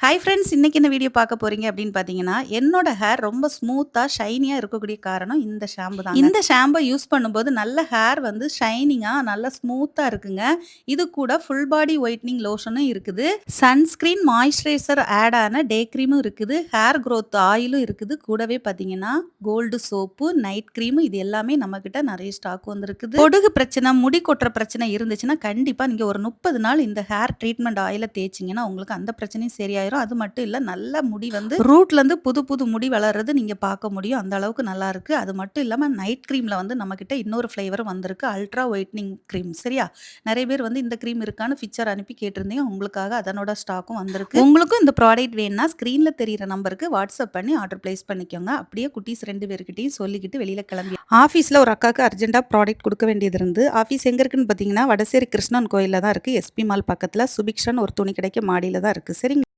Hi friends! இன்னைக்கு என்ன video பார்க்க போறீங்க அப்படின்னு பார்த்தீங்கன்னா, என்னோட ஹேர் ரொம்ப ஸ்மூத்தா, ஷைனியா இருக்கக்கூடிய காரணம் இந்த ஷாம்பு தாங்க. இந்த ஷாம்ப யூஸ் பண்ணும்போது நல்ல ஹேர் வந்து ஷைனிங்கா, நல்லா ஸ்மூத்தா இருக்குங்க. இது கூட ஃபுல் பாடி ஒயிட்னிங் லோஷனும் இருக்குது. சன்ஸ்கிரீன், மாய்ஸ்சரைசர் ஆட் ஆன டே கிரீமும் இருக்குது. ஹேர் குரோத் ஆயிலும் இருக்குது. கூடவே பார்த்தீங்கன்னா, கோல்டு சோப்பு, நைட் கிரீமு இது எல்லாமே நம்மகிட்ட நெறைய ஸ்டாக் வந்திருக்குது. பொடுகு பிரச்சனை, முடி கொட்டுற பிரச்சனை இருந்துச்சுன்னா, கண்டிப்பா நீங்க ஒரு 30 நாள் இந்த ஹேர் ட்ரீட்மெண்ட் ஆயில தேய்ச்சீங்கன்னா, உங்களுக்கு அந்த பிரச்சனையும் சரியாயிரும். அது மட்டும் இல்ல, நல்ல முடி வந்து ரூட்லேருந்து புது புது முடி வளர்றது நீங்க பார்க்க முடியும். அந்த அளவுக்கு நல்லாருக்கு. அது மட்டும் இல்லாம நைட் கிரீம்ல வந்து நம்மகிட்ட இன்னொரு ஃப்ளேவரும் வந்திருக்கு. அல்ட்ரா ஒயிட்னிங் கிரீம் சரியா? நெறைய பேர் வந்து இந்த கிரீம் இருக்கான்னு பிக்சர் அனுப்பி கேட்டிருந்தீங்க. உங்களுக்காக அதனோட ஸ்டாக்கும் வந்திருக்கு. உங்களுக்கும் இந்த ப்ராடக்ட் வேணும்னா ஸ்க்ரீன்ல தெரியிற நம்பருக்கு வாட்ஸ்அப் பண்ணி ஆர்டர் பிளேஸ் பண்ணிக்கோங்க. அப்படியே குட்டீஸ் 2 பேர்கிட்டயும் சொல்லிக்கிட்டு வெளியில கிளம்பி ஆஃபீஸ்ல ஒரு அக்காக்கு அர்ஜென்ட்டா ப்ராடக்ட் குடுக்க வேண்டியது இருந்து, ஆஃபீஸ் எங்க இருக்குன்னு பார்த்தீங்கன்னா, வடசேரி கிருஷ்ணன் கோயில்ல தான் இருக்கு. எஸ்பி மால் பக்கத்துல சுபிக்ஷான்னு ஒரு துணி கடைக்கு மாடியில தான் இருக்கு. சரிங்களா?